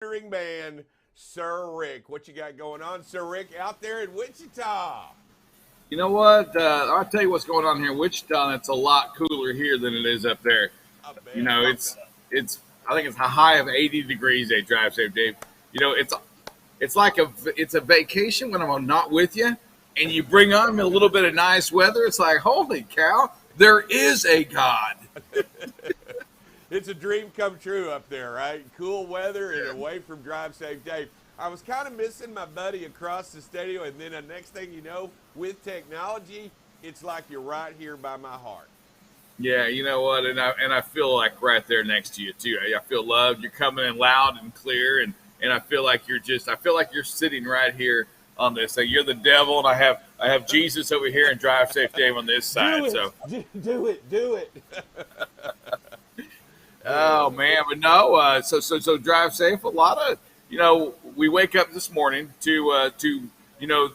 wandering man, Sir Rick. What you got going on, Sir Rick, out there in Wichita? You know what? I'll tell you what's going on here in Wichita. It's a lot cooler here than it is up there. I You bet. know, it's I think it's a high of 80 degrees. They drive safe, Dave. You know, it's like it's a vacation when I'm not with you, and you bring on a little bit of nice weather. It's like, holy cow, there is a God. It's a dream come true up there, right? Cool weather and away from Drive Safe Dave. I was kind of missing my buddy across the stadium, and then the next thing you know, with technology, it's like you're right here by my heart. Yeah, you know what? And I feel like right there next to you too. I feel loved. You're coming in loud and clear, and I feel like I feel like you're sitting right here on this. So you're the devil, and I have Jesus over here and Drive Safe Dave on this Do side. it, So do it, do it. oh man, but no. So Drive Safe. A lot of we wake up this morning to you know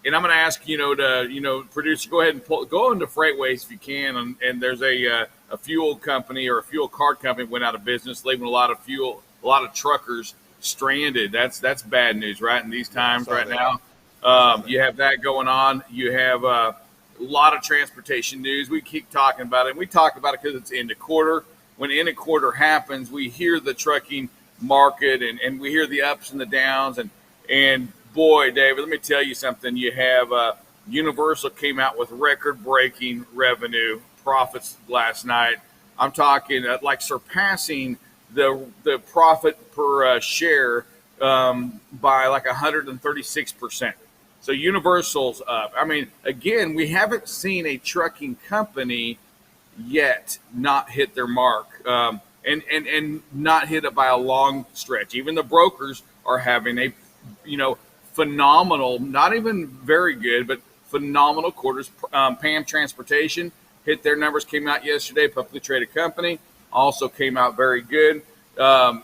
and I'm going to ask to producer, go ahead and go into Freightways if you can, and there's a fuel company or a fuel card company went out of business, leaving a lot of truckers stranded. That's bad news, right? In these Yeah, I times saw right that. now, I saw that. you have that going on. You have a lot of transportation news. We keep talking about it, and we talk about it because it's end of quarter. When end of quarter happens, we hear the trucking market and we hear the ups and the downs and boy, David, let me tell you something. You have Universal came out with record-breaking revenue profits last night. I'm talking like surpassing the profit per share by like 136%. So Universal's up. I mean, again, we haven't seen a trucking company yet not hit their mark and not hit it by a long stretch. Even the brokers are having a phenomenal, not even very good, but phenomenal quarters. PAM Transportation hit their numbers, came out yesterday, publicly traded company, also came out very good.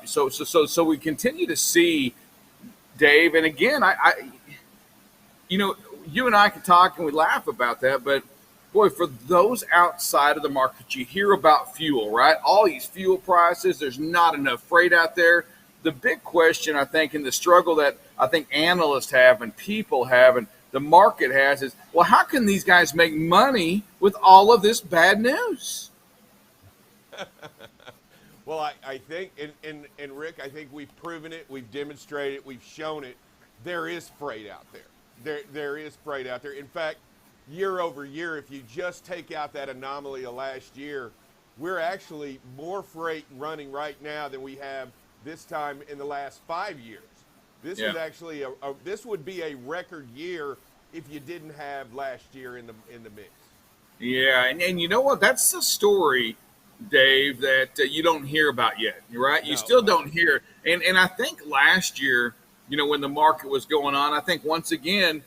So we continue to see, Dave, and again, you and I can talk and we laugh about that, but boy, for those outside of the market, you hear about fuel, right? All these fuel prices, there's not enough freight out there. The big question, I think, and the struggle that I think analysts have and people have and the market has is, well, how can these guys make money with all of this bad news? Well, I think, and Rick, I think we've proven it, we've demonstrated it, we've shown it. There is freight out there. There is freight out there. In fact, year over year, if you just take out that anomaly of last year, we're actually more freight running right now than we have this time in the last 5 years. This Yeah. is actually this would be a record year if you didn't have last year in the mix. Yeah, and you know what? That's the story, Dave, that you don't hear about yet, right? You No, still don't hear. And I think last year, when the market was going on, I think once again,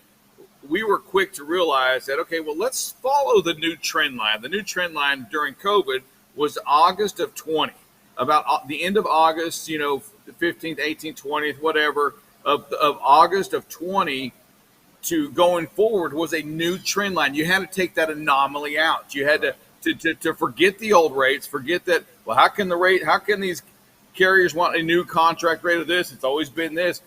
we were quick to realize that, okay, well, let's follow the new trend line. The new trend line during COVID was August of 20, about the end of August, 15th, 18th, 20th, whatever, of August of 20 to going forward was a new trend line. You had to take that anomaly out. You had right. to forget the old rates, forget that, well, how can these carriers want a new contract rate of this? It's always been this.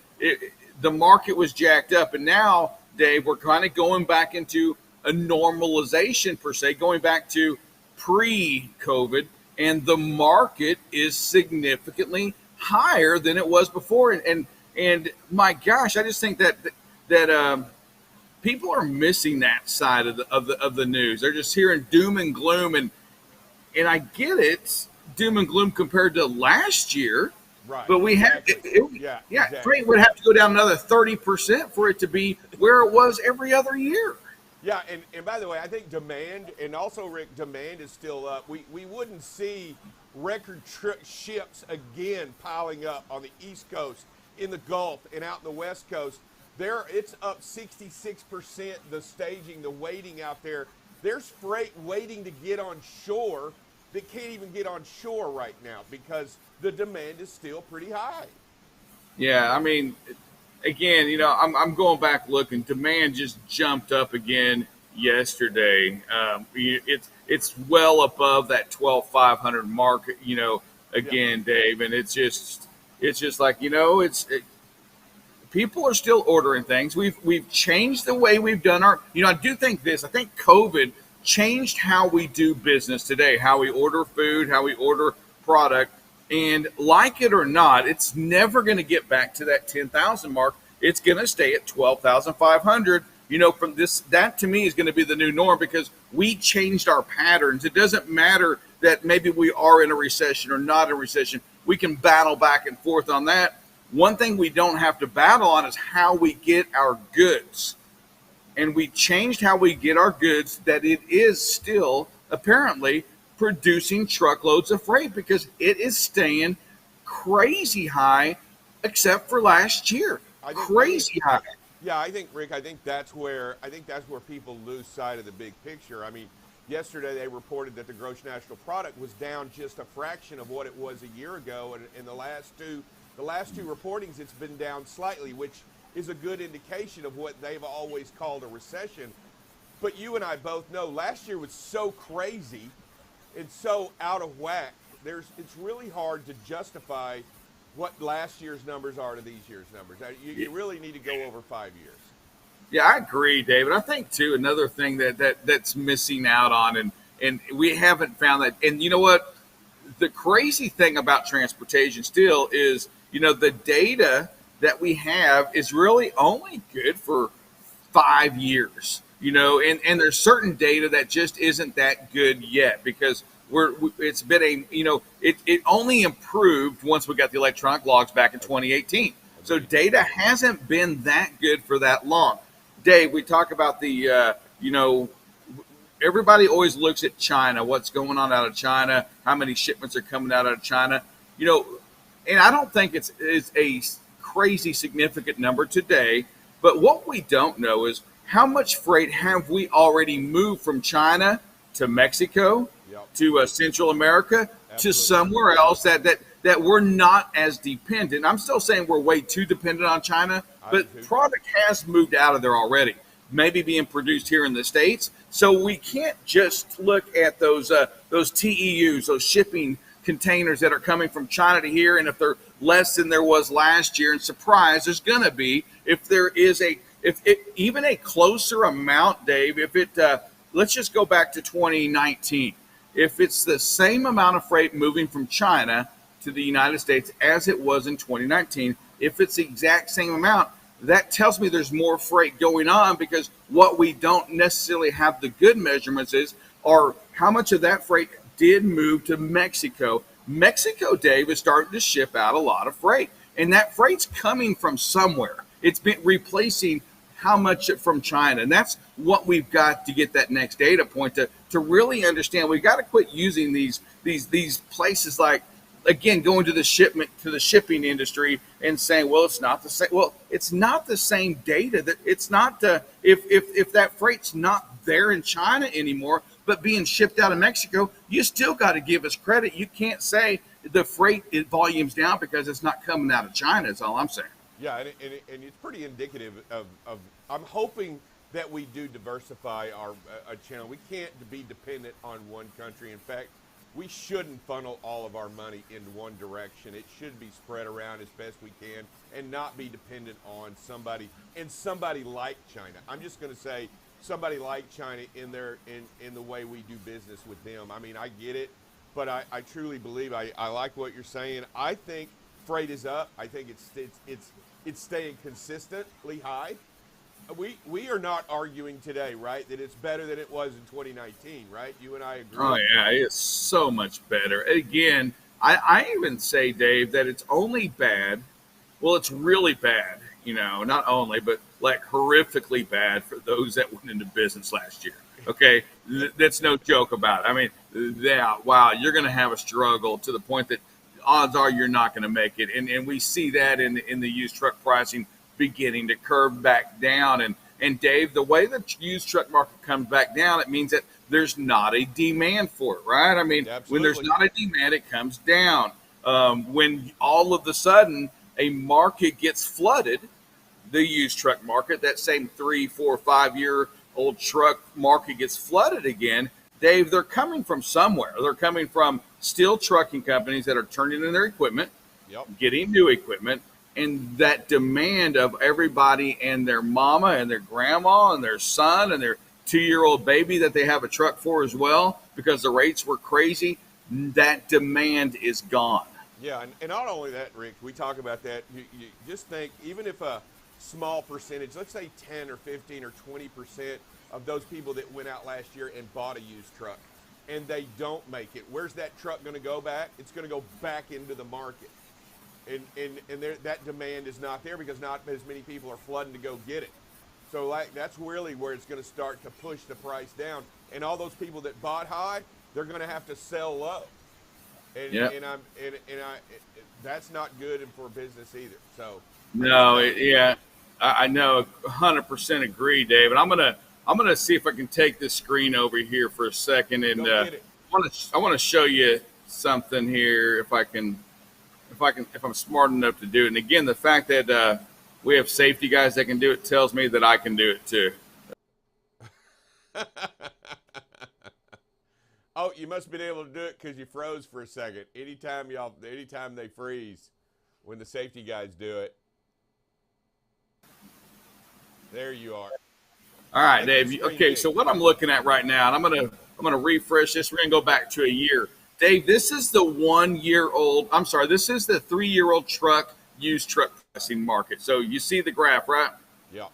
The market was jacked up. And now, Dave, we're kind of going back into a normalization per se, going back to pre-COVID, and the market is significantly higher than it was before. And my gosh, I just think that people are missing that side of the news. They're just hearing doom and gloom, and I get it, doom and gloom compared to last year. Right. But we had, Exactly. Yeah, freight exactly. would have to go down another 30% for it to be where it was every other year. Yeah, and by the way, I think demand, and also, Rick, demand is still up. We wouldn't see record ships again piling up on the East Coast, in the Gulf, and out in the West Coast. It's up 66%, the staging, the waiting out there. There's freight waiting to get on shore that can't even get on shore right now because the demand is still pretty high. Yeah, I mean, again, I'm going back looking. Demand just jumped up again yesterday. It's well above that 12,500 mark. Yeah. Again, Dave, and it's just it's just like, people are still ordering things. We've changed the way we've done our. I do think this. I think COVID changed how we do business today, how we order food, how we order product, and like it or not, it's never going to get back to that 10,000 mark. It's going to stay at 12,500. From this, that to me is going to be the new norm because we changed our patterns. It doesn't matter that maybe we are in a recession or not in a recession. We can battle back and forth on that. One thing we don't have to battle on is how we get our goods. And we changed how we get our goods, that it is still apparently producing truckloads of freight because it is staying crazy high except for last year. Crazy high. Yeah, I think, Rick, I think that's where people lose sight of the big picture. I mean, yesterday they reported that the gross national product was down just a fraction of what it was a year ago, and in the last two reportings it's been down slightly, which is a good indication of what they've always called a recession. But you and I both know last year was so crazy and so out of whack. It's really hard to justify what last year's numbers are to these year's numbers. You really need to go over 5 years. Yeah, I agree, David. I think too another thing that's missing out on, and we haven't found that. And you know what? The crazy thing about transportation still is, the data that we have is really only good for 5 years. And there's certain data that just isn't that good yet because it's been it only improved once we got the electronic logs back in 2018. So data hasn't been that good for that long. Dave, we talk about the everybody always looks at China, what's going on out of China, how many shipments are coming out of China, and I don't think it's a crazy significant number today, but what we don't know is how much freight have we already moved from China to Mexico, to Central America, to somewhere else that we're not as dependent. I'm still saying we're way too dependent on China, but product has moved out of there already, maybe being produced here in the States. So we can't just look at those TEUs, those shipping containers that are coming from China to here, and if they're less than there was last year, and surprise, there's going to be, if there is even a closer amount, Dave, let's just go back to 2019. If it's the same amount of freight moving from China to the United States as it was in 2019, if it's the exact same amount, that tells me there's more freight going on, because what we don't necessarily have the good measurements are how much of that freight did move to Mexico. Mexico, Dave, is starting to ship out a lot of freight, and that freight's coming from somewhere. It's been replacing how much from China, and that's what we've got to get that next data point to really understand. We've got to quit using these places like, again, going to the shipping industry and saying, well, it's not the same. Well, it's not the same data. That it's not if that freight's not there in China anymore, but being shipped out of Mexico, you still got to give us credit. You can't say the freight volume's down because it's not coming out of China. Is all I'm saying. Yeah, and it's pretty indicative of I'm hoping that we do diversify our channel. We can't be dependent on one country. In fact, we shouldn't funnel all of our money in one direction. It should be spread around as best we can and not be dependent on somebody like China. I'm just going to say somebody like China in the way we do business with them. I mean, I get it, but I truly believe I like what you're saying. I think freight is up. I think it's staying consistently high. We are not arguing today, right, that it's better than it was in 2019, right? You and I agree. Oh, yeah, it's so much better. Again, I even say, Dave, that it's only bad. Well, it's really bad, not only, but like horrifically bad for those that went into business last year. Okay, that's no joke about it. I mean, wow, you're going to have a struggle to the point that odds are you're not going to make it. And we see that in the used truck pricing beginning to curve back down. And Dave, the way the used truck market comes back down, it means that there's not a demand for it, right? I mean, Absolutely. When there's not a demand, it comes down. When all of a sudden a market gets flooded, the used truck market, that same 3, 4, 5 year old truck market gets flooded again. Dave, they're coming from somewhere. They're coming from steel trucking companies that are turning in their equipment. Yep. getting new equipment, and that demand of everybody and their mama and their grandma and their son and their 2-year-old baby that they have a truck for as well, because the rates were crazy. That demand is gone. Yeah, and not only that, Rick, we talk about that. You just think, even if a small percentage, let's say 10 or 15 or 20% of those people that went out last year and bought a used truck, and they don't make it, where's that truck going to go back? It's going to go back into the market. And that demand is not there because not as many people are flooding to go get it. So like that's really where it's going to start to push the price down. And all those people that bought high, they're going to have to sell low. And Yep. That's not good for business either. So No, I know, 100% agree, Dave. And I'm gonna see if I can take this screen over here for a second, and go get it. I want to show you something here if I'm smart enough to do it. And again, the fact that we have safety guys that can do it tells me that I can do it too. Oh, you must have been able to do it because you froze for a second. Anytime they freeze, when the safety guys do it, there you are. All right, Dave. Okay, so what I'm looking at right now, and I'm gonna refresh this. We're gonna go back to a year. Dave, this is the 1-year-old. I'm sorry, this is the 3-year-old used truck pricing market. So you see the graph, right? Yeah.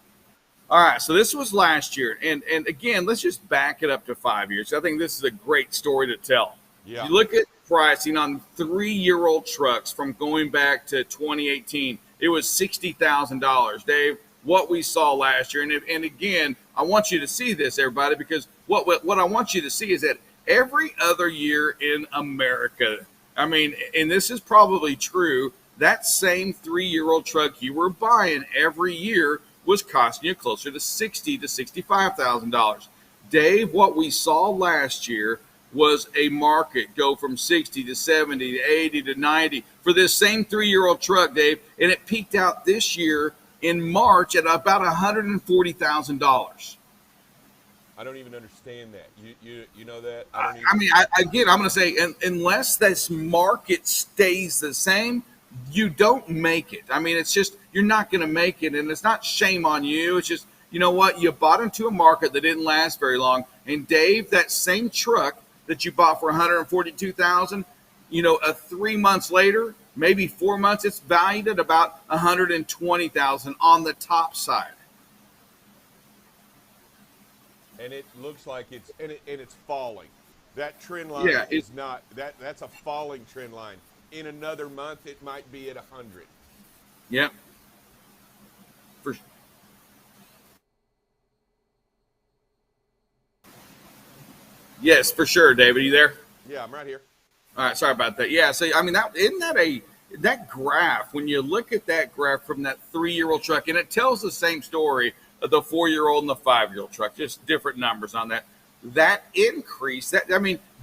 All right, so this was last year, and again, let's just back it up to 5 years. I think this is a great story to tell. Yeah. You look at pricing on 3-year-old trucks from going back to 2018. It was $60,000, Dave. What we saw last year, and again, I want you to see this, everybody, because what I want you to see is that every other year in America, I mean, and this is probably true, that same 3-year-old truck you were buying every year was costing you closer to $60,000 to $65,000. Dave, what we saw last year was a market go from 60 to 70 to 80 to 90 for this same 3-year-old truck, Dave, and it peaked out this year in March at about $140,000. I don't even understand that. You know that? I'm going to say, unless this market stays the same, you don't make it. I mean, it's just, you're not going to make it. And it's not shame on you. It's just, you know what? You bought into a market that didn't last very long. And Dave, that same truck that you bought for $142,000, 3 months later, maybe 4 months, it's valued at about $120,000 on the top side. And it looks like it's falling. That trend line is not that's a falling trend line. In another month, it might be at 100. Yep. Yes, for sure, David. Are you there? Yeah, I'm right here. All right, sorry about that. Yeah, so I mean, that graph, when you look at that graph from that 3-year-old truck, and it tells the same story of the 4-year-old and the 5-year-old truck, just different numbers on that. That increase,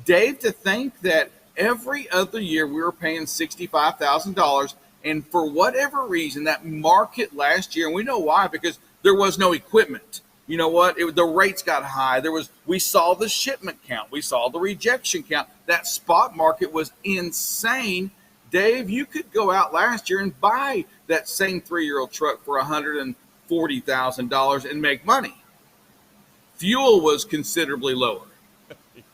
Dave, to think that every other year we were paying $65,000, and for whatever reason, that market last year, and we know why, because there was no equipment. You know what? The rates got high. We saw the shipment count. We saw the rejection count. That spot market was insane. Dave, you could go out last year and buy that same 3-year-old truck for $140,000 and make money. Fuel was considerably lower.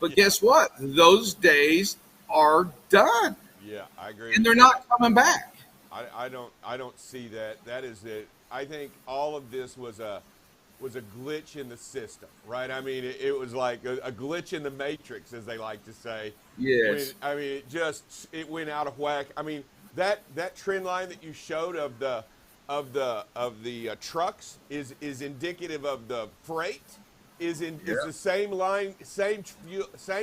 But guess what? Those days are done. Yeah, I agree. And they're not coming back. I don't see that. That is it. I think all of this was a glitch in the system, right? I mean, it was like a glitch in the matrix, as they like to say. Yes. It went out of whack. I mean, that trend line that you showed of the trucks is indicative of the freight. Is the same line, same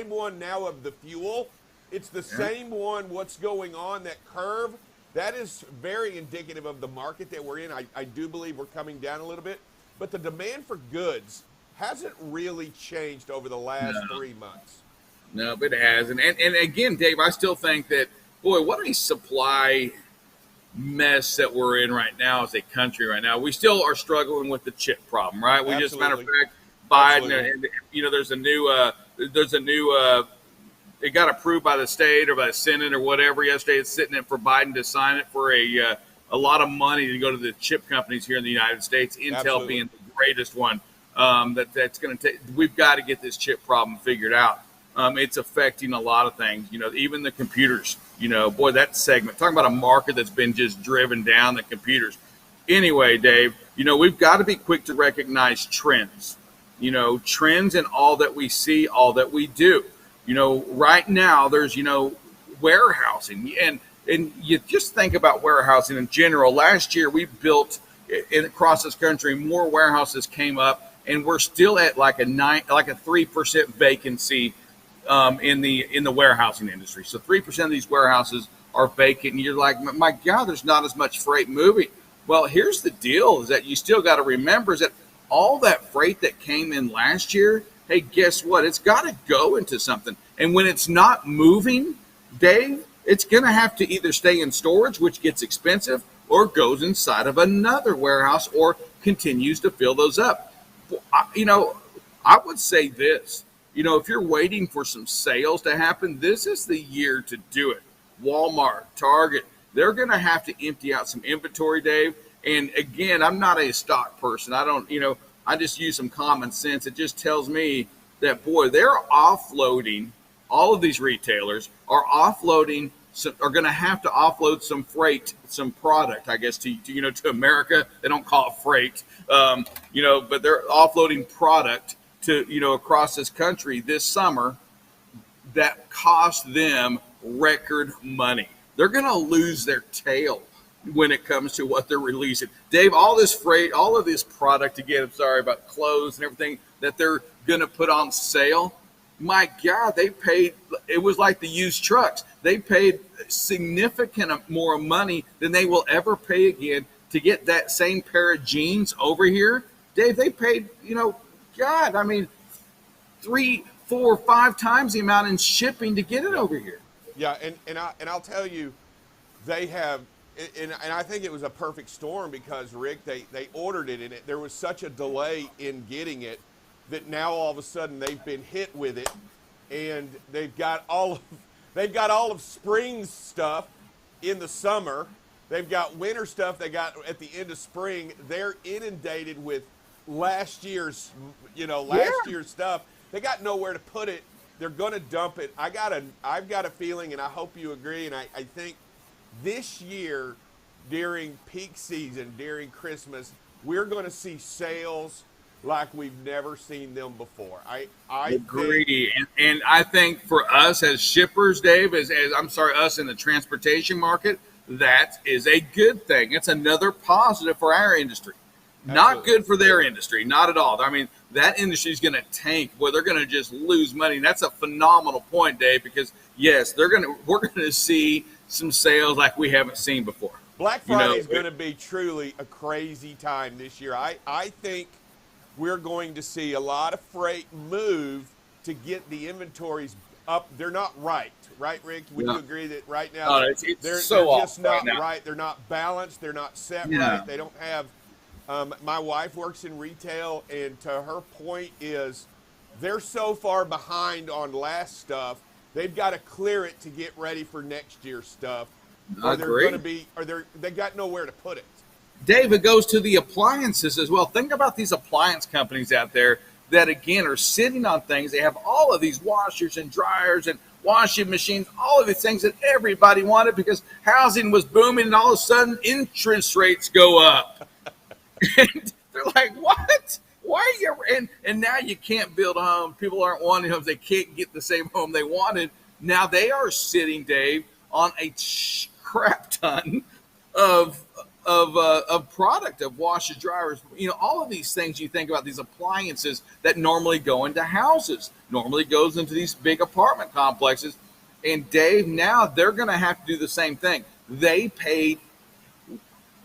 one now of the fuel. It's the same one. What's going on, that curve? That is very indicative of the market that we're in. I do believe we're coming down a little bit. But the demand for goods hasn't really changed over the last 3 months. No, but it hasn't. And again, Dave, I still think that, boy, what a supply mess that we're in right now as a country right now. We still are struggling with the chip problem, right? We just, matter of fact, Biden, and, there's a new it got approved by the state or by the Senate or whatever yesterday. It's sitting in for Biden to sign it for a lot of money to go to the chip companies here in the United States. Intel Absolutely. being the greatest one. That's going to take. We've got to get this chip problem figured out. It's affecting a lot of things. Even the computers. Boy, that segment. Talking about a market that's been just driven down, the computers. Anyway, Dave, we've got to be quick to recognize trends. Trends in all that we see, all that we do. Right now there's, warehousing, and you just think about warehousing in general. Last year we built across this country, more warehouses came up, and we're still at like a 3% vacancy in the warehousing industry. So 3% of these warehouses are vacant, and you're like, my God, there's not as much freight moving. Well, here's the deal: is that you still got to remember is that all that freight that came in last year, hey, guess what? It's got to go into something. And when it's not moving, Dave, it's going to have to either stay in storage, which gets expensive, or goes inside of another warehouse or continues to fill those up. I would say this, if you're waiting for some sales to happen, this is the year to do it. Walmart, Target, they're going to have to empty out some inventory, Dave. And again, I'm not a stock person. I just use some common sense. It just tells me that, boy, they're offloading, all of these retailers are offloading, are going to have to offload some freight, some product, I guess, to America. They don't call it freight, but they're offloading product to, across this country this summer that cost them record money. They're going to lose their tail when it comes to what they're releasing. Dave, all this freight, all of this product, again, I'm sorry about clothes and everything that they're going to put on sale. My God, they paid, it was like the used trucks. They paid significant more money than they will ever pay again to get that same pair of jeans over here. Dave, they paid, God, 3, 4, 5 times the amount in shipping to get it over here. Yeah, and I'll tell you, they have, and I think it was a perfect storm because, Rick, they ordered it, and there was such a delay in getting it that now all of a sudden they've been hit with it, and they've got all of spring's stuff in the summer. They've got winter stuff they got at the end of spring. They're inundated with last year's stuff. They got nowhere to put it. They're going to dump it. I've got a feeling, and I hope you agree, and I think this year during peak season, during Christmas, we're going to see sales like we've never seen them before. I agree. And I think for us as shippers, Dave, us in the transportation market, that is a good thing. It's another positive for our industry. Not Absolutely. good for their industry, not at all. That industry is going to tank. Well, they're going to just lose money. And that's a phenomenal point, Dave, because yes, we're going to see some sales like we haven't seen before. Black Friday is going to be truly a crazy time this year. I think we're going to see a lot of freight move to get the inventories up. They're not right, Rick? Would you agree that right now they're so just not right, right? They're not balanced. They're not set Yeah. right. They don't have. My wife works in retail, and to her point is they're so far behind on last stuff. They've got to clear it to get ready for next year's stuff. I agree. They got nowhere to put it. Dave, it goes to the appliances as well. Think about these appliance companies out there that, again, are sitting on things. They have all of these washers and dryers and washing machines, all of these things that everybody wanted because housing was booming, and all of a sudden interest rates go up. And they're like, what? Why are you? And now you can't build a home. People aren't wanting homes. They can't get the same home they wanted. Now they are sitting, Dave, on a crap ton of product, of washers, dryers, all of these things you think about, these appliances that normally go into houses, normally goes into these big apartment complexes. And Dave, now they're going to have to do the same thing. They paid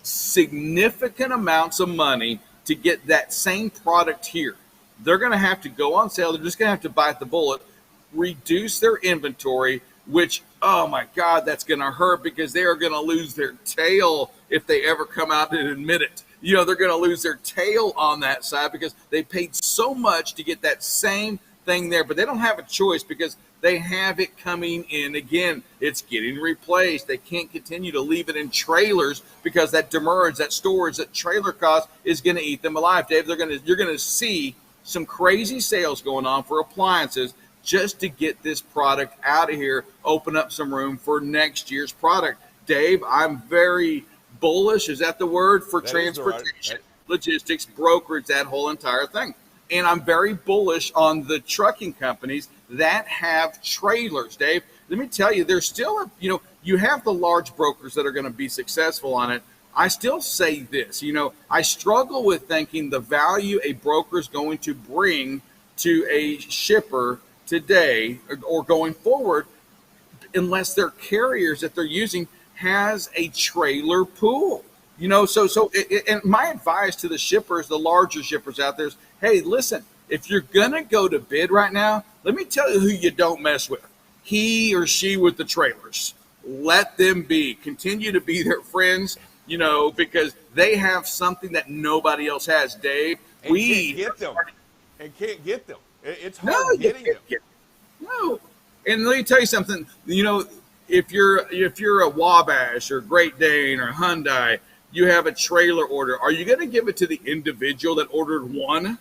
significant amounts of money to get that same product here. They're going to have to go on sale. They're just going to have to bite the bullet, reduce their inventory, which, oh my God, that's going to hurt because they are going to lose their tail if they ever come out and admit it. They're going to lose their tail on that side because they paid so much to get that same thing there, but they don't have a choice because They have it coming in again. It's getting replaced. They can't continue to leave it in trailers because that demurrage, that storage, that trailer cost is going to eat them alive. Dave, you're going to see some crazy sales going on for appliances just to get this product out of here, open up some room for next year's product. Dave, I'm very bullish. Is that the word? For transportation, logistics, brokerage, that whole entire thing. And I'm very bullish on the trucking companies that have trailers, Dave. Let me tell you, there's still you have the large brokers that are going to be successful on it. I still say this, I struggle with thinking the value a broker is going to bring to a shipper today or going forward, unless their carriers that they're using has a trailer pool. And my advice to the shippers, the larger shippers out there is, hey, listen, if you're going to go to bid right now, let me tell you who you don't mess with. He or she with the trailers. Let them be. Continue to be their friends, because they have something that nobody else has, Dave. And can't get them. It's hard getting them. No. And let me tell you something, if you're a Wabash or Great Dane or Hyundai, you have a trailer order. Are you going to give it to the individual that ordered one?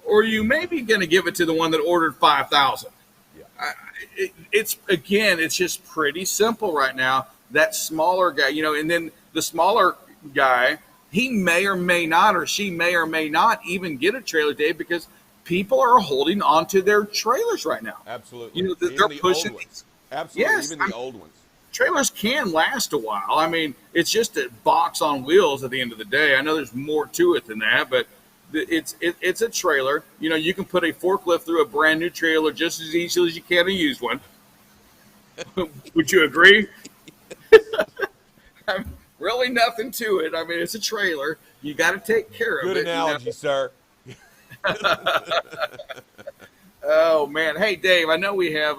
Or are you maybe going to give it to the one that ordered 5,000? Yeah. It's just pretty simple right now. That smaller guy, and then the smaller guy, he may or may not, or she may or may not even get a trailer, Dave, because people are holding onto their trailers right now. Absolutely. They're pushing these. Absolutely. Yes, even the old ones. Trailers can last a while. I mean, it's just a box on wheels at the end of the day. I know there's more to it than that, but it's a trailer. You can put a forklift through a brand new trailer just as easily as you can a used one. Would you agree? Really nothing to it. I mean, it's a trailer. You got to take care of it. Good analogy, sir. Oh, man. Hey, Dave, I know we have,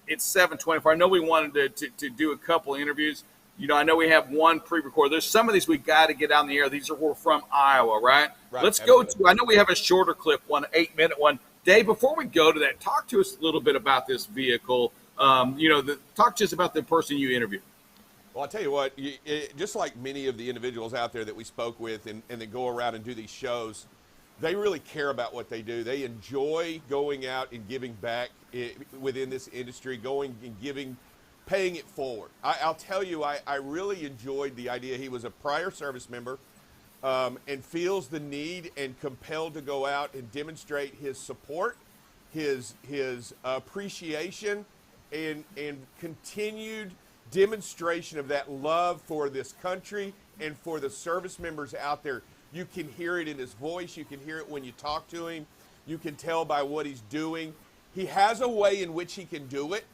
it's 7:24. I know we wanted to do a couple of interviews. I know we have one pre-recorded. There's some of these we got to get on the air. These are from Iowa, right? Let's absolutely. Go to, I know we have a shorter clip, one 8-minute one. Dave, before we go to that, talk to us a little bit about this vehicle. Talk to us about the person you interviewed. Well, I'll tell you what, just like many of the individuals out there that we spoke with and that go around and do these shows, they really care about what they do. They enjoy going out and giving back within this industry, going and giving, paying it forward. I'll tell you, I really enjoyed the idea. He was a prior service member and feels the need and compelled to go out and demonstrate his support, his appreciation, and continued demonstration of that love for this country and for the service members out there. You can hear it in his voice. You can hear it when you talk to him. You can tell by what he's doing. He has a way in which he can do it,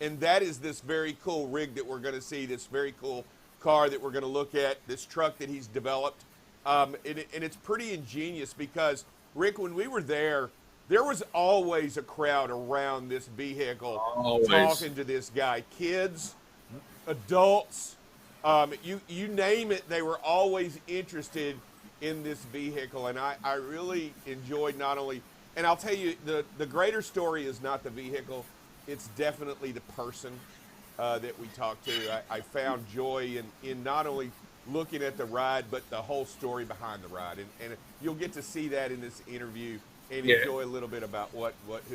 and that is this very cool rig that we're going to see, this very cool car that we're going to look at, this truck that he's developed. And it's pretty ingenious because, Rick, when we were there was always a crowd around this vehicle talking to this guy. Kids, adults, you name it, they were always interested in this vehicle. And I really enjoyed not only, and I'll tell you, the greater story is not the vehicle, it's definitely the person that we talked to. I found joy in not only looking at the ride, but the whole story behind the ride. And you'll get to see that in this interview and enjoy a little bit about who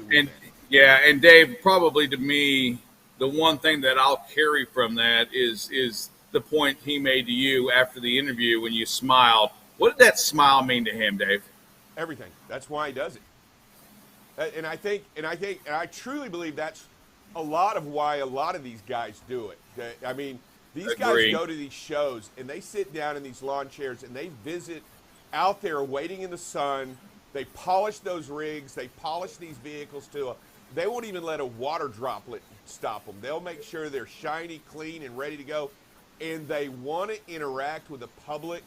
we met. Yeah, and Dave, probably to me, the one thing that I'll carry from that is the point he made to you after the interview when you smiled. What did that smile mean to him, Dave? Everything. That's why he does it. And I truly believe that's a lot of why a lot of these guys do it. I mean, these guys go to these shows and they sit down in these lawn chairs and they visit out there waiting in the sun. They polish those rigs. They polish these vehicles they won't even let a water droplet stop them. They'll make sure they're shiny, clean, and ready to go. And they want to interact with the public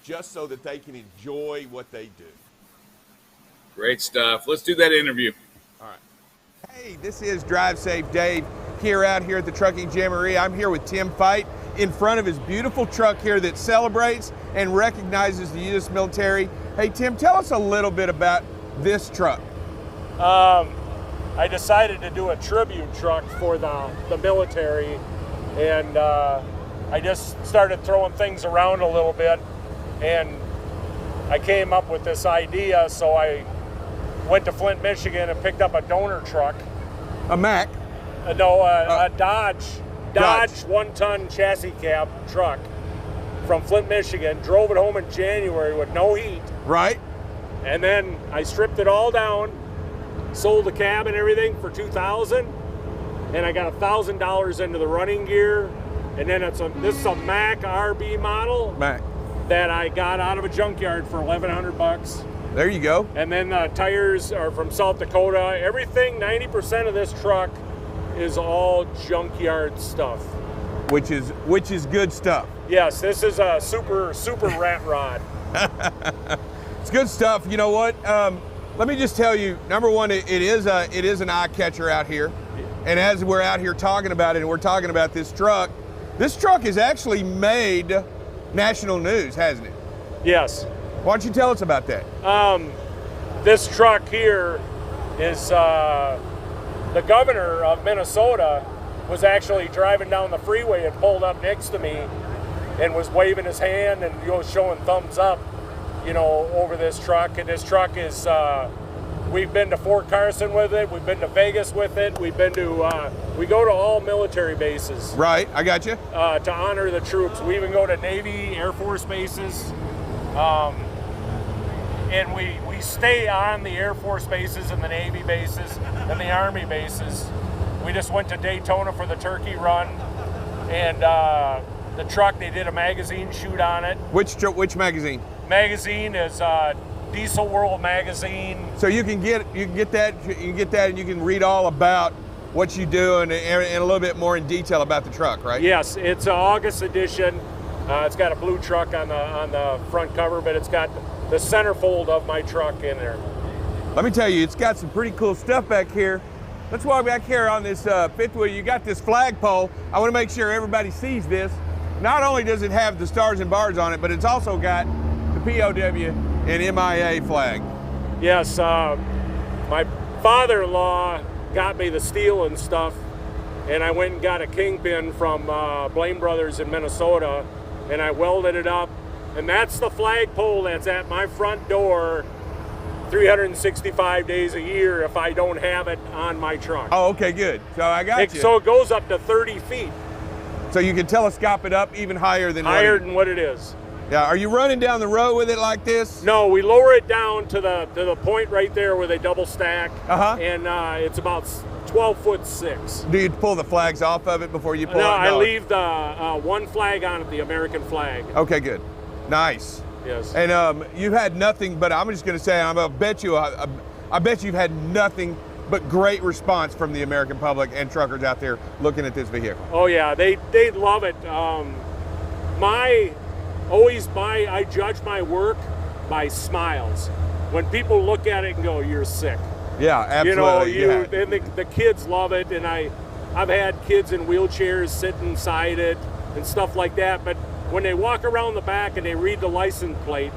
just so that they can enjoy what they do. Great stuff. Let's do that interview. All right. Hey, this is Drive Safe Dave out here at the Trucking Jamboree. I'm here with Tim Fight in front of his beautiful truck here that celebrates and recognizes the U.S. military. Hey, Tim, tell us a little bit about this truck. I decided to do a tribute truck for the military, and I just started throwing things around a little bit, and I came up with this idea, so I went to Flint, Michigan and picked up a donor truck. A Mack? No, a Dodge 1-ton chassis cab truck from Flint, Michigan, drove it home in January with no heat. Right. And then I stripped it all down, sold the cab and everything for $2,000, and I got $1,000 into the running gear. And then this is a Mack RB model Mack that I got out of a junkyard for $1,100. There you go. And then the tires are from South Dakota. Everything, 90% of this truck is all junkyard stuff. Which is good stuff. Yes, this is a super rat rod. It's good stuff. You know what? Let me just tell you. Number one, it is an eye catcher out here, and as we're out here talking about it, and we're talking about this truck has actually made national news, hasn't it? Yes. Why don't you tell us about that? This truck here is the governor of Minnesota was actually driving down the freeway and pulled up next to me and was waving his hand and showing thumbs up, over this truck. And this truck is, we've been to Fort Carson with it, we've been to Vegas with it, we go to all military bases. Right, I got you. To honor the troops. We even go to Navy, Air Force bases. And we stay on the Air Force bases and the Navy bases and the Army bases. We just went to Daytona for the turkey run, and the truck, they did a magazine shoot on it. Which magazine? Magazine is Diesel World magazine. So you can get that, and you can read all about what you do and a little bit more in detail about the truck, right? Yes, it's an August edition. It's got a blue truck on the front cover, but it's got the centerfold of my truck in there. Let me tell you, it's got some pretty cool stuff back here. Let's walk back here on this fifth wheel. You got this flagpole. I want to make sure everybody sees this. Not only does it have the stars and bars on it, but it's also got the POW and MIA flag. Yes, my father-in-law got me the steel and stuff, and I went and got a kingpin from Blame Brothers in Minnesota, and I welded it up. And that's the flagpole that's at my front door 365 days a year if I don't have it on my truck. Oh, okay, good. So I got you. So it goes up to 30 feet. So you can telescope it up even higher than what it is. Yeah. Are you running down the road with it like this? No, we lower it down to the point right there where they double stack. And it's about 12'6". Do you pull the flags off of it before you pull it? No, I leave the one flag on it, the American flag. Okay, good. Nice. Yes. And you've had nothing but, I'm just going to say, I bet you've had nothing but great response from the American public and truckers out there looking at this vehicle. Oh yeah, they love it. I judge my work by smiles. When people look at it and go, "You're sick." Yeah, absolutely. And the kids love it, and I've had kids in wheelchairs sit inside it and stuff like that. But when they walk around the back and they read the license plate,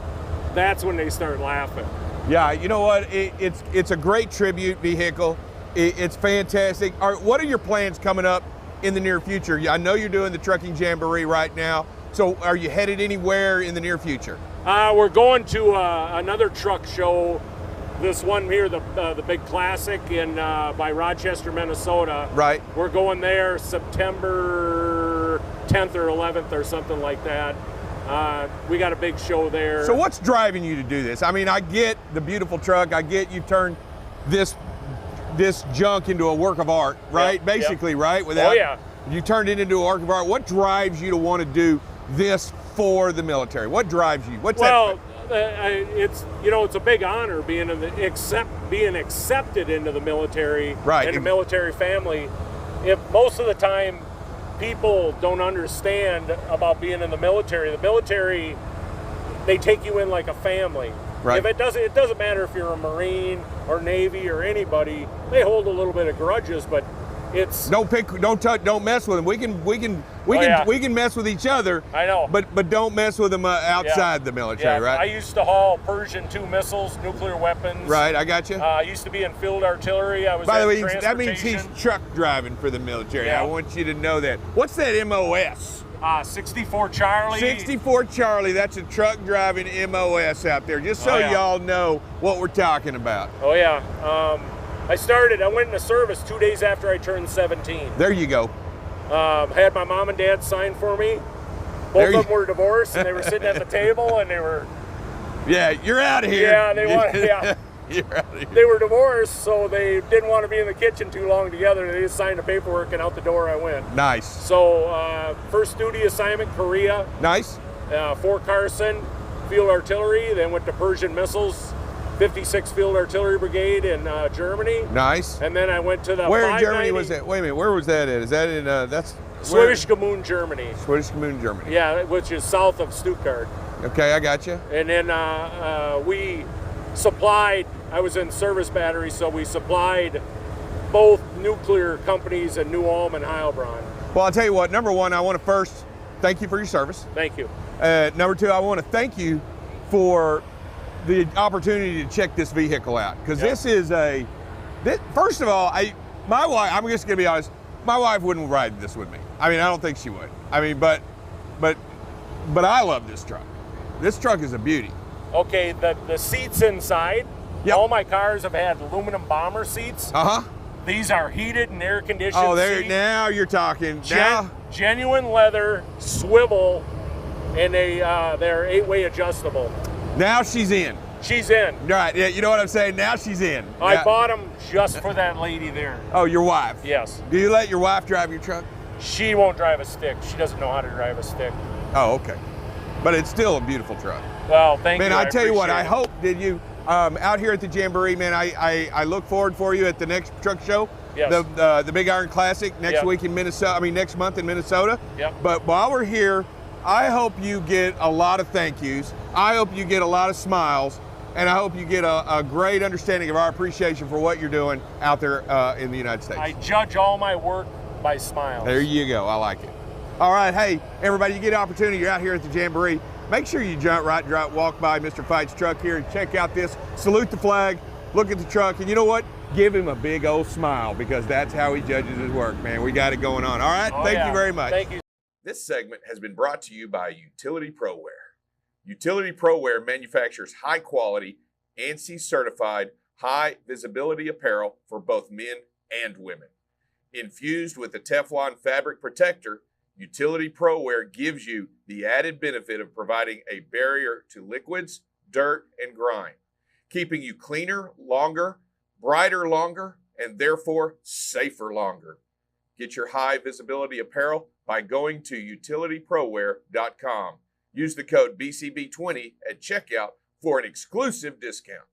that's when they start laughing. Yeah, you know what? It's a great tribute vehicle. It's fantastic. What are your plans coming up in the near future? I know you're doing the Trucking Jamboree right now. So are you headed anywhere in the near future? We're going to another truck show. This one here, the big classic by Rochester, Minnesota. Right. We're going there September 10th or 11th or something like that. We got a big show there. So what's driving you to do this? I mean, I get the beautiful truck. I get you turned this junk into a work of art, right? Yep, Basically, yep. right? Oh yeah. You turned it into a work of art. What drives you to want to do this for the military? What drives you? It's a big honor being accepted into the military, right, and the military family. If most of the time people don't understand about being in the military, they take you in like a family. Right. It doesn't matter if you're a Marine or Navy or anybody. They hold a little bit of grudges, but it's don't mess with them. We can mess with each other. I know, but don't mess with them outside the military, right? I used to haul Pershing 2 missiles, nuclear weapons. Right, I got you. I used to be in field artillery. I was. By the way, Transportation. that means he's truck driving for the military. Yeah. I want you to know that. What's that MOS? 64 Charlie. 64 Charlie. That's a truck driving MOS out there. Just so y'all know what we're talking about. Oh yeah. I went into service 2 days after I turned 17. There you go. Had my mom and dad sign for me. Both of them were divorced, and they were sitting at the table, and they were. Yeah, you're out of here. Yeah, they wanted. Yeah. You're out of here. They were divorced, so they didn't want to be in the kitchen too long together. They just signed the paperwork, and out the door I went. Nice. So first duty assignment, Korea. Nice. Fort Carson, field artillery. Then went to Persian missiles, 56 Field Artillery Brigade in Germany. Nice. And then I went to the. Where in Germany was that? Wait a minute. Where was that at? Is that in that's? Swedish Kommune, Germany. Swedish Kommune, Germany. Yeah, which is south of Stuttgart. Okay, I got you. And then we supplied. I was in service battery, so we supplied both nuclear companies in New Ulm and Heilbronn. Well, I'll tell you what. Number one, I want to first thank you for your service. Thank you. Number two, I want to thank you for the opportunity to check this vehicle out, because this is first of all, my wife. I'm just going to be honest. My wife wouldn't ride this with me. I mean, I don't think she would. I mean, but I love this truck. This truck is a beauty. Okay, the seats inside. Yep. All my cars have had aluminum bomber seats. These are heated and air conditioned. Oh, seats. Now you're talking. Genuine leather, swivel, and they're 8-way adjustable. Now she's in. She's in. Right. Yeah. You know what I'm saying? Now she's in. I bought them just for that lady there. Oh, your wife? Yes. Do you let your wife drive your truck? She won't drive a stick. She doesn't know how to drive a stick. Oh, okay. But it's still a beautiful truck. Well, thank you. Man, I tell you what, appreciate I hope that you out here at the Jamboree, man. I look forward for you at the next truck show. Yes. The Big Iron Classic next week in Minnesota. I mean, next month in Minnesota. Yep. But while we're here, I hope you get a lot of thank yous. I hope you get a lot of smiles. And I hope you get a great understanding of our appreciation for what you're doing out there in the United States. I judge all my work by smiles. There you go. I like it. All right. Hey, everybody, you get an opportunity. You're out here at the Jamboree. Make sure you walk by Mr. Fite's truck here and check out this. Salute the flag. Look at the truck. And you know what? Give him a big old smile, because that's how he judges his work, man. We got it going on. All right. Thank you very much. Thank you. This segment has been brought to you by Utility ProWear. Utility ProWear manufactures high-quality, ANSI-certified, high-visibility apparel for both men and women. Infused with a Teflon fabric protector, Utility ProWear gives you the added benefit of providing a barrier to liquids, dirt, and grime, keeping you cleaner longer, brighter longer, and therefore safer longer. Get your high-visibility apparel by going to utilityproware.com. Use the code BCB20 at checkout for an exclusive discount.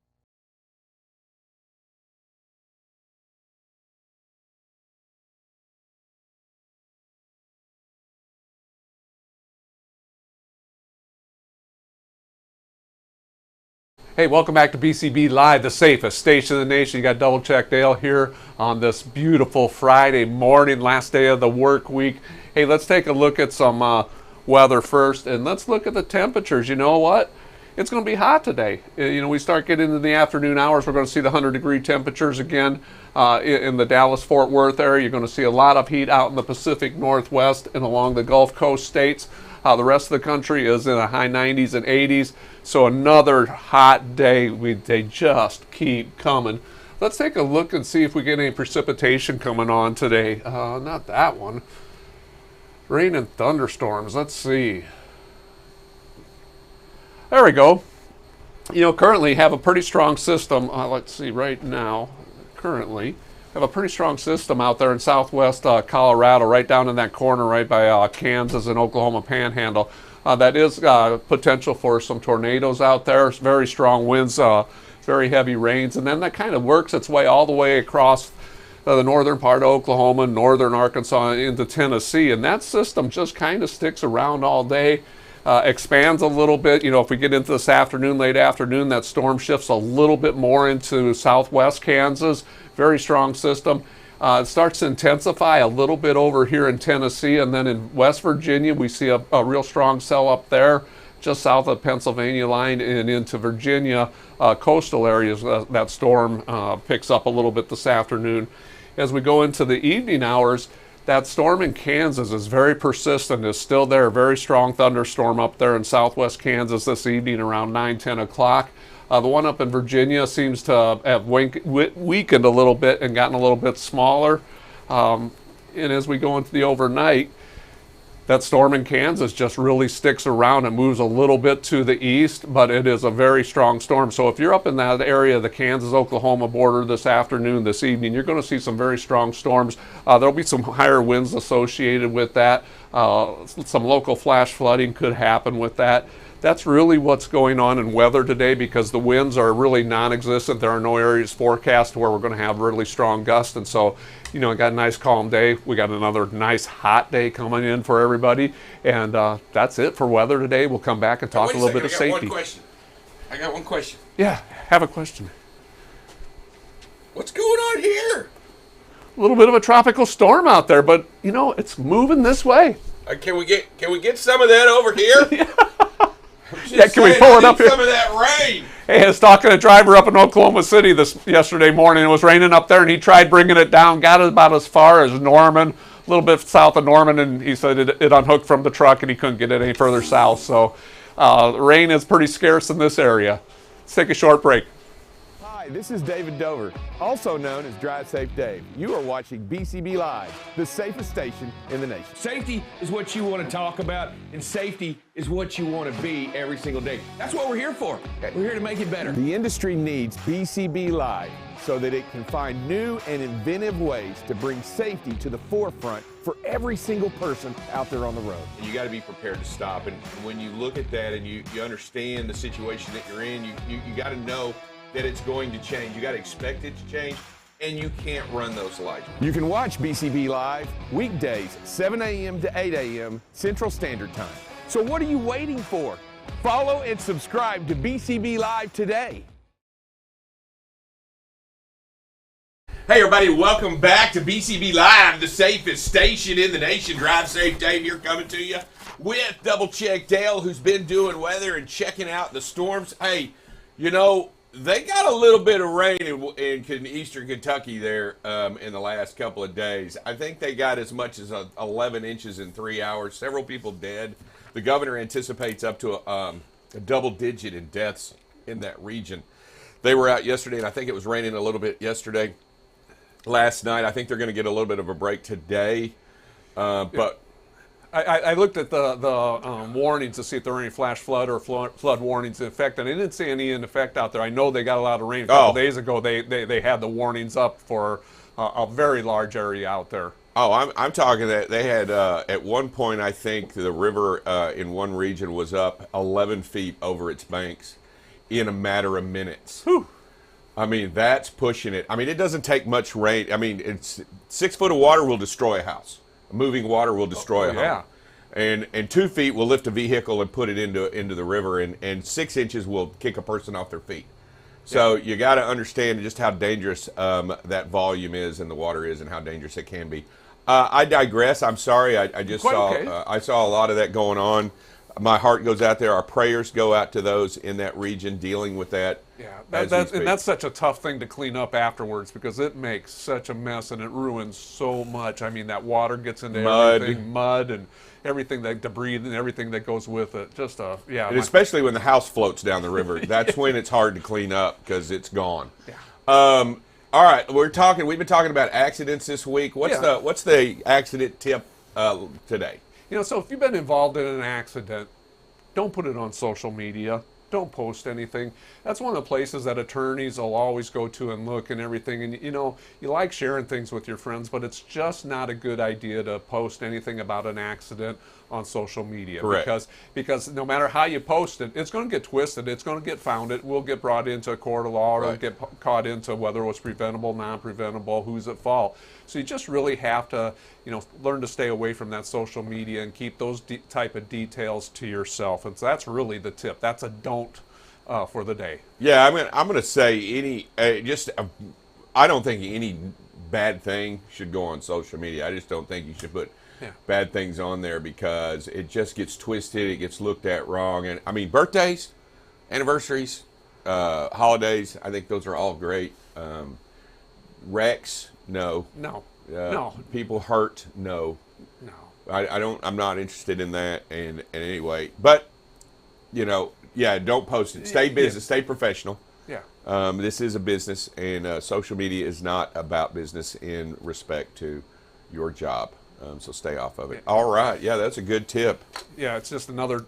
Hey, welcome back to BCB Live, the safest station in the nation. You got Double Check Dale here on this beautiful Friday morning, last day of the work week. Hey, let's take a look at some weather first, and let's look at the temperatures. You know what? It's going to be hot today. You know, we start getting into the afternoon hours. We're going to see the 100-degree temperatures again in the Dallas-Fort Worth area. You're going to see a lot of heat out in the Pacific Northwest and along the Gulf Coast states. The rest of the country is in the high 90s and 80s. So another hot day. They just keep coming. Let's take a look and see if we get any precipitation coming on today. Not that one. Rain and thunderstorms. Let's see. There we go. You know, currently have a pretty strong system. Let's see, right now, currently have a pretty strong system out there in southwest Colorado, right down in that corner right by Kansas and Oklahoma Panhandle. That is potential for some tornadoes out there, very strong winds, very heavy rains, and then that kind of works its way all the way across the northern part of Oklahoma, northern Arkansas, into Tennessee, and that system just kind of sticks around all day. Expands a little bit. You know, if we get into this afternoon, late afternoon, that storm shifts a little bit more into southwest Kansas. Very strong system. It starts to intensify a little bit over here in Tennessee, and then in West Virginia we see a real strong cell up there just south of the Pennsylvania line and into Virginia coastal areas. That storm picks up a little bit this afternoon. As we go into the evening hours, that storm in Kansas is very persistent, is still there. Very strong thunderstorm up there in southwest Kansas this evening around 9-10 o'clock. The one up in Virginia seems to have weakened a little bit and gotten a little bit smaller. And as we go into the overnight, that storm in Kansas just really sticks around and moves a little bit to the east, but it is a very strong storm. So if you're up in that area, the Kansas-Oklahoma border this afternoon, this evening, you're going to see some very strong storms. There'll be some higher winds associated with that. Some local flash flooding could happen with that. That's really what's going on in weather today, because the winds are really non-existent. There are no areas forecast where we're going to have really strong gusts, and so, you know, we got a nice calm day. We got another nice hot day coming in for everybody, and that's it for weather today. We'll come back and talk a little bit of safety. I got one question. Yeah, have a question. What's going on here? A little bit of a tropical storm out there, but you know, it's moving this way. Can we get some of that over here? Yeah, can we pull it up here? Some of that rain. Hey, I was talking to a driver up in Oklahoma City yesterday morning. It was raining up there, and he tried bringing it down, got it about as far as Norman, a little bit south of Norman, and he said it unhooked from the truck, and he couldn't get it any further south. So rain is pretty scarce in this area. Let's take a short break. Hi, this is David Dover, also known as Drive Safe Dave. You are watching BCB Live, the safest station in the nation. Safety is what you want to talk about, and safety is what you want to be every single day. That's what we're here for. We're here to make it better. The industry needs BCB Live so that it can find new and inventive ways to bring safety to the forefront for every single person out there on the road. You got to be prepared to stop. And when you look at that and you understand the situation that you're in, you got to know that it's going to change. You got to expect it to change, and you can't run those lights. You can watch BCB Live weekdays, 7 a.m. to 8 a.m. Central Standard Time. So what are you waiting for? Follow and subscribe to BCB Live today. Hey everybody, welcome back to BCB Live, the safest station in the nation. Drive Safe Dave here coming to you with Double Check Dale, who's been doing weather and checking out the storms. Hey, you know, they got a little bit of rain in eastern Kentucky there in the last couple of days. I think they got as much as 11 inches in 3 hours. Several people dead. The governor anticipates up to a double digit in deaths in that region. They were out yesterday, and I think it was raining a little bit yesterday. Last night, I think they're going to get a little bit of a break today. But I looked at the warnings to see if there were any flash flood or flood warnings in effect, and I didn't see any in effect out there. I know they got a lot of rain a couple days ago. They had the warnings up for a very large area out there. Oh, I'm talking that they had at one point, I think the river in one region was up 11 feet over its banks in a matter of minutes. Whew. I mean, that's pushing it. I mean, it doesn't take much rain. I mean, it's 6 foot of water will destroy a house. Moving water will destroy a home. And 2 feet will lift a vehicle and put it into the river, and 6 inches will kick a person off their feet. So you got to understand just how dangerous that volume is and the water is, and how dangerous it can be. I digress. I'm sorry. I just saw I saw a lot of that going on. My heart goes out there. Our prayers go out to those in that region dealing with that. Yeah, that's such a tough thing to clean up afterwards, because it makes such a mess and it ruins so much. I mean, that water gets into everything, mud and everything, that debris and everything that goes with it. Just yeah. And especially when the house floats down the river, that's when it's hard to clean up because it's gone. Yeah. All right, we've been talking about accidents this week. What's the accident tip today? You know, so if you've been involved in an accident, don't put it on social media. Don't post anything. That's one of the places that attorneys will always go to and look and everything. And, you know, you like sharing things with your friends, but it's just not a good idea to post anything about an accident on social media. Correct. Because no matter how you post it, it's going to get twisted. It's going to get found. It will get brought into a court of law, or get caught into whether it was preventable, non-preventable, who's at fault. So you just really have to, you know, learn to stay away from that social media and keep those type of details to yourself. And so that's really the tip. That's a don't for the day. Yeah, I'm gonna say I don't think any bad thing should go on social media. I just don't think you should put bad things on there because it just gets twisted. It gets looked at wrong. And I mean, birthdays, anniversaries, holidays, I think those are all great. Wrecks, no. No. People hurt, no. No. I'm not interested in that. And anyway, but don't post it. Stay business. Stay professional. Yeah. This is a business, and social media is not about business in respect to your job. So stay off of it. All right. Yeah, that's a good tip. Yeah, it's just another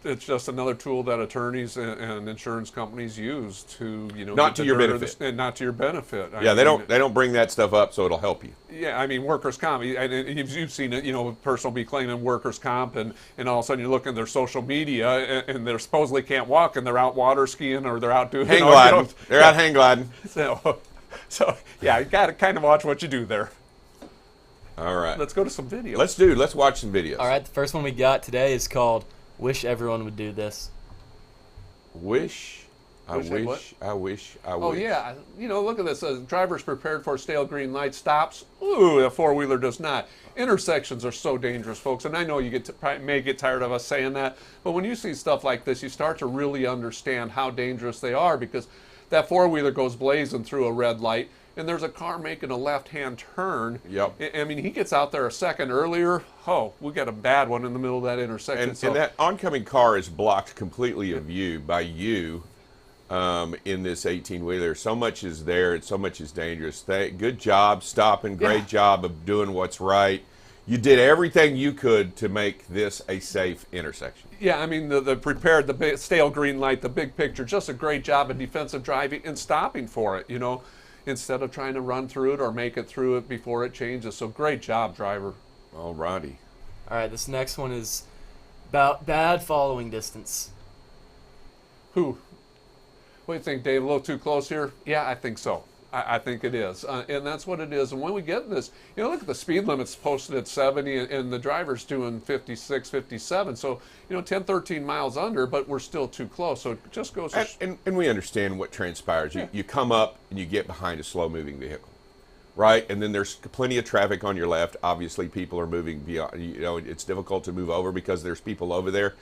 tool that attorneys and insurance companies use to not to your benefit. And not to your benefit. They don't bring that stuff up so it'll help you. Yeah, I mean workers' comp. And you've seen it. A person will be claiming workers' comp, and all of a sudden you look at their social media, and they supposedly can't walk, and they're out water skiing or they're out doing hang gliding. They're out hang gliding. So yeah, you got to kind of watch what you do there. All right. Let's go to some videos. Let's watch some videos. All right, the first one we got today is called "Wish Everyone Would Do This." I wish. Oh yeah, look at this. Drivers prepared for stale green light stops. Ooh, a four-wheeler does not. Intersections are so dangerous, folks, and I know you may get tired of us saying that, but when you see stuff like this, you start to really understand how dangerous they are, because that four-wheeler goes blazing through a red light, and there's a car making a left-hand turn. Yep. I mean, he gets out there a second earlier. Oh, we got a bad one in the middle of that intersection. And that oncoming car is blocked completely of view by you in this 18-wheeler. So much is there, and so much is dangerous. Good job stopping. Great job of doing what's right. You did everything you could to make this a safe intersection. Yeah, I mean, the stale green light, the big picture, just a great job of defensive driving and stopping for it, instead of trying to run through it or make it through it before it changes. So great job, driver. All righty. All right, this next one is about bad following distance. What do you think, Dave? A little too close here? Yeah, I think so. I think it is. And that's what it is. And when we get this, look at the speed limits posted at 70 and the driver's doing 56, 57. So, 10, 13 miles under, but we're still too close. So it just goes. And we understand what transpires. You come up and you get behind a slow moving vehicle, right? And then there's plenty of traffic on your left. Obviously, people are moving beyond, it's difficult to move over because there's people over there.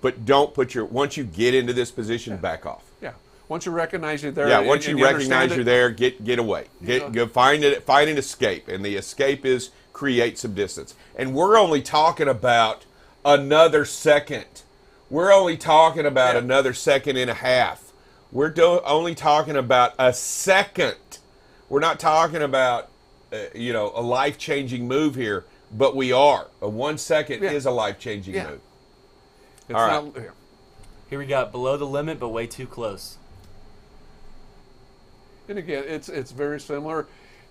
But don't once you get into this position, back off. Yeah. Once you recognize you're there. Yeah, once you recognize you're there, get away. Go find an escape. And the escape is create some distance. And we're only talking about another second. We're only talking about another second and a half. We're only talking about a second. We're not talking about, a life-changing move here, but we are. A 1 second is a life-changing move. All right. Here we got below the limit, but way too close. And again, it's very similar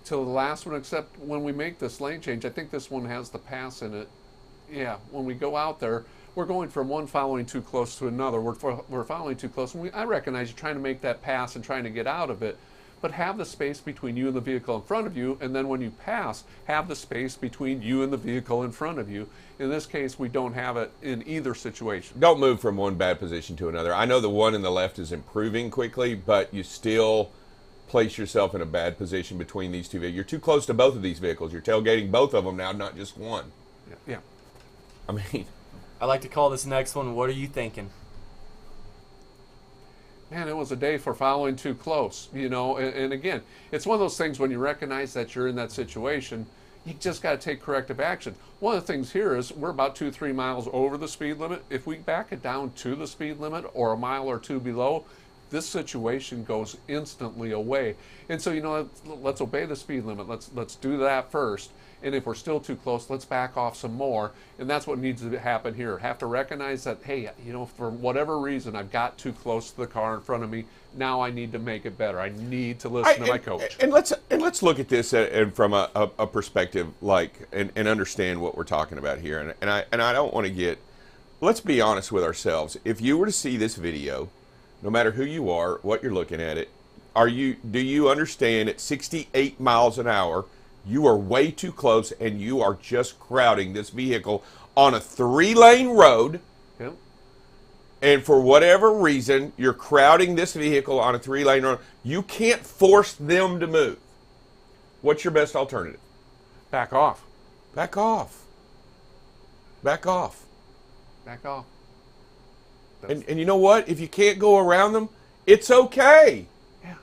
to the last one, except when we make this lane change, I think this one has the pass in it. Yeah, when we go out there, we're going from one following too close to another. We're following too close. And I recognize you're trying to make that pass and trying to get out of it, but have the space between you and the vehicle in front of you, and then when you pass, have the space between you and the vehicle in front of you. In this case, we don't have it in either situation. Don't move from one bad position to another. I know the one in the left is improving quickly, but you still place yourself in a bad position between these two vehicles. You're too close to both of these vehicles. You're tailgating both of them now, not just one. Yeah. I mean, I like to call this next one, "What Are You Thinking?" Man, it was a day for following too close, and again, it's one of those things when you recognize that you're in that situation, you just got to take corrective action. One of the things here is we're about 2-3 miles over the speed limit. If we back it down to the speed limit or a mile or two below, this situation goes instantly away. And so, let's obey the speed limit. Let's do that first. And if we're still too close, let's back off some more. And that's what needs to happen here. Have to recognize that, hey, for whatever reason, I've got too close to the car in front of me. Now I need to make it better. I need to listen to my coach. And let's look at this from a perspective and understand what we're talking about here. And I don't want to get. Let's be honest with ourselves. If you were to see this video, no matter who you are, what you're looking at it, do you understand at 68 miles an hour, you are way too close and you are just crowding this vehicle on a 3-lane road. Yep. And for whatever reason, you're crowding this vehicle on a 3-lane road. You can't force them to move. What's your best alternative? Back off. Back off. Back off. Back off. And you know what? If you can't go around them, it's okay. Yeah,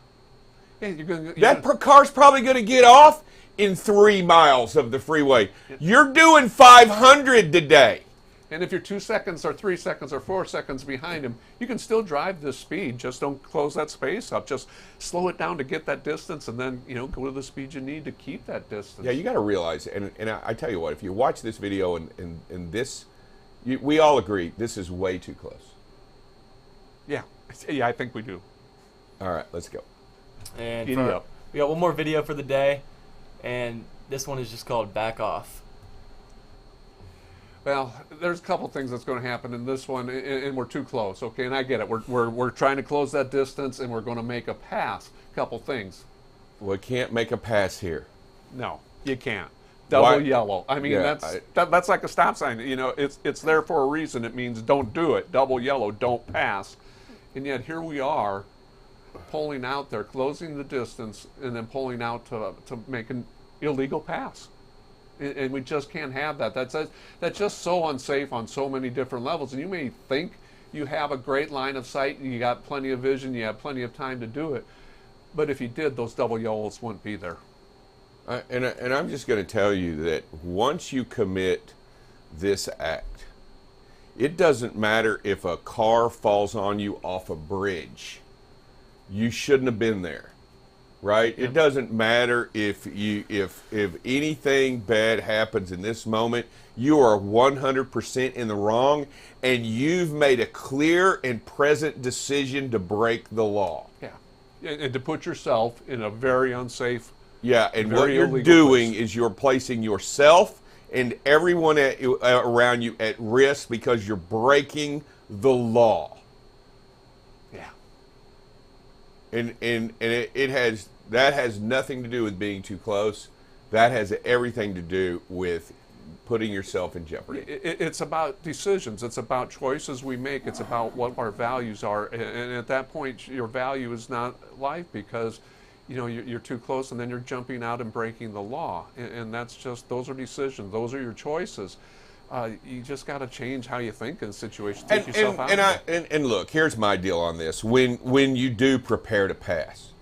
That car's probably going to get off in 3 miles of the freeway. You're doing 500 today. And if you're 2 seconds or 3 seconds or 4 seconds behind him, you can still drive this speed. Just don't close that space up. Just slow it down to get that distance, and then go to the speed you need to keep that distance. Yeah, you got to realize, and I tell you what, if you watch this video and this, we all agree this is way too close. Yeah, I think we do. All right, let's go. And we got one more video for the day, and this one is just called Back Off. Well, there's a couple things that's going to happen in this one, and we're too close. Okay, and I get it. We're trying to close that distance, and we're going to make a pass. Couple things. We can't make a pass here. No, you can't. Double yellow. I mean, Yeah, that's like a stop sign. It's there for a reason. It means don't do it. Double yellow, don't pass. And yet here we are, pulling out there, closing the distance, and then pulling out to make an illegal pass. And we just can't have that. That's just so unsafe on so many different levels. And you may think you have a great line of sight, you got plenty of vision, you have plenty of time to do it. But if you did, those double yellows wouldn't be there. And I'm just going to tell you that once you commit this act, it doesn't matter if a car falls on you off a bridge. You shouldn't have been there, right? It doesn't matter if anything bad happens in this moment. You are 100% in the wrong, and you've made a clear and present decision to break the law. Yeah, and to put yourself in a very unsafe. Yeah, and what you're doing is you're placing yourself and everyone around you at risk because you're breaking the law. Yeah. And that has nothing to do with being too close. That has everything to do with putting yourself in jeopardy. It's about decisions. It's about choices we make. It's about what our values are. And at that point, your value is not life because you're too close, and then you're jumping out and breaking the law. And that's just, those are decisions. Those are your choices. You just got to change how you think in situations. Take yourself out. And look, here's my deal on this. When you do prepare to pass,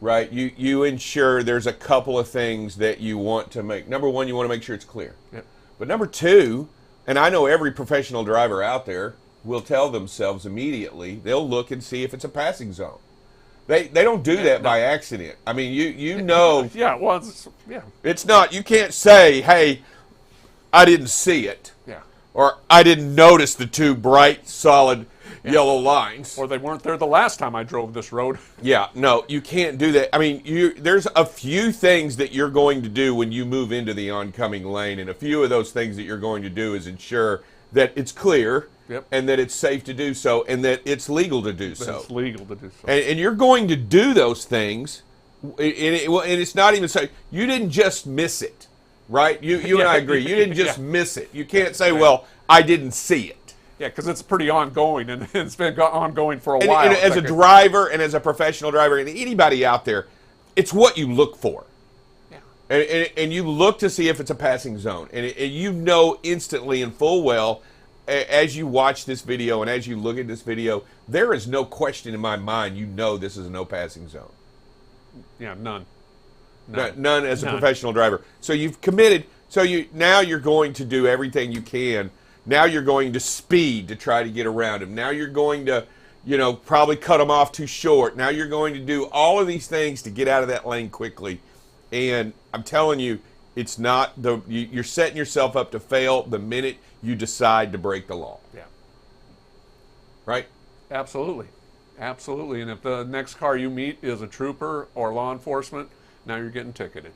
right, you ensure there's a couple of things that you want to make. Number one, you want to make sure it's clear. Yep. But number two, and I know every professional driver out there will tell themselves immediately, they'll look and see if it's a passing zone. They don't do that by accident. I mean, you know. Yeah, well, it's not. You can't say, "Hey, I didn't see it," yeah, or "I didn't notice the two bright, solid yellow lines," or "They weren't there the last time I drove this road." Yeah, no, you can't do that. I mean, there's a few things that you're going to do when you move into the oncoming lane, and a few of those things that you're going to do is ensure that it's clear. Yep. And that it's safe to do so, and that it's legal to do so. It's legal to do so. And you're going to do those things, and it's not even so. You didn't just miss it, right? You and I agree. You didn't just miss it. You can't say, "Well, I didn't see it." Yeah, because it's pretty ongoing, and it's been ongoing for a while. And as a driver, and as a professional driver, and anybody out there, it's what you look for. Yeah. And you look to see if it's a passing zone, and you know instantly and full well, as you watch this video and as you look at this video, there is no question in my mind. You know this is a no passing zone. Yeah, none. None as a professional driver. So you've committed. So now you're going to do everything you can. Now you're going to speed to try to get around him. Now you're going to, probably cut him off too short. Now you're going to do all of these things to get out of that lane quickly. And I'm telling you, it's not you're setting yourself up to fail the minute you decide to break the law. Yeah. Right? Absolutely. Absolutely. And if the next car you meet is a trooper or law enforcement, now you're getting ticketed.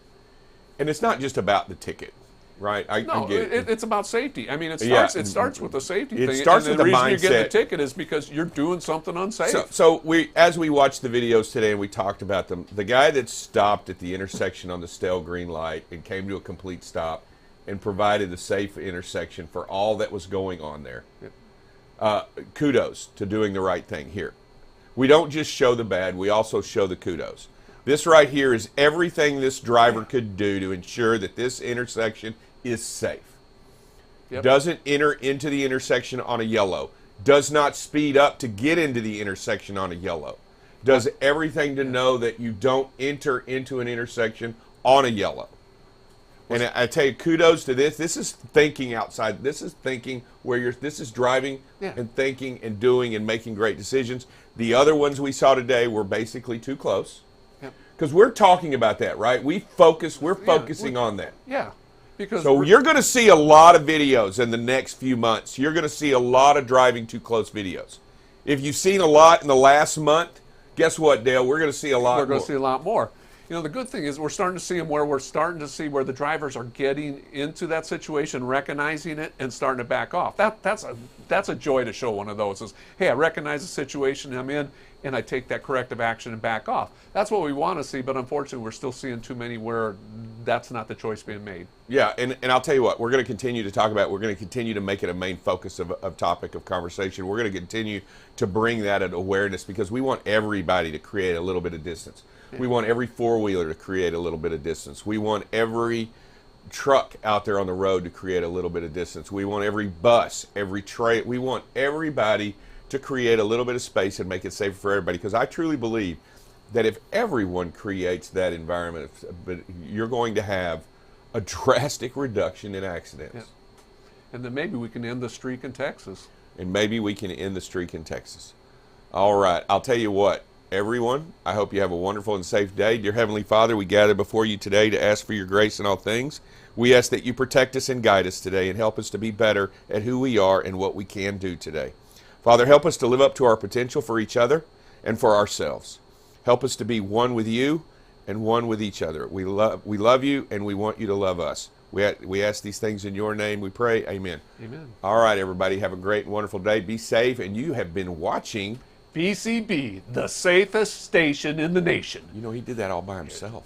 And it's not just about the ticket, right? I get it. It's about safety. I mean, it starts with the safety thing. It starts with the mindset. The reason you get the ticket is because you're doing something unsafe. So as we watched the videos today and we talked about them, the guy that stopped at the intersection on the stale green light and came to a complete stop and provided the safe intersection for all that was going on there. Kudos to doing the right thing here. We don't just show the bad, we also show the kudos. This right here is everything this driver could do to ensure that this intersection is safe. Yep. Doesn't enter into the intersection on a yellow. Does not speed up to get into the intersection on a yellow. Does everything to know that you don't enter into an intersection on a yellow. And I tell you, kudos to this. This is thinking outside. This is thinking this is driving and thinking and doing and making great decisions. The other ones we saw today were basically too close. Because we're talking about that, right? We're focusing on that. Yeah. Because so you're going to see a lot of videos in the next few months. You're going to see a lot of driving too close videos. If you've seen a lot in the last month, guess what, Dale? We're going to see a lot more. We're going to see a lot more. You know, the good thing is we're starting to see them where we're starting to see where the drivers are getting into that situation, recognizing it, and starting to back off. That's a joy to show one of those. Is, hey, I recognize the situation I'm in, and I take that corrective action and back off. That's what we want to see, but unfortunately we're still seeing too many where that's not the choice being made. Yeah, and I'll tell you what, we're going to continue to talk about, we're going to continue to make it a main focus of topic of conversation. We're going to continue to bring that at awareness because we want everybody to create a little bit of distance. We want every four-wheeler to create a little bit of distance. We want every truck out there on the road to create a little bit of distance. We want every bus, every train. We want everybody to create a little bit of space and make it safer for everybody, because I truly believe that if everyone creates that environment, you're going to have a drastic reduction in accidents. Yeah. And then maybe we can end the streak in Texas. And maybe we can end the streak in Texas. All right, I'll tell you what. Everyone, I hope you have a wonderful and safe day. Dear Heavenly Father, we gather before you today to ask for your grace in all things. We ask that you protect us and guide us today and help us to be better at who we are and what we can do today. Father, help us to live up to our potential for each other and for ourselves. Help us to be one with you and one with each other. We love you, and we want you to love us. We ask these things in your name. We pray. Amen. Amen. All right, everybody, have a great and wonderful day. Be safe, and you have been watching BCB, the safest station in the nation. You know, he did that all by himself.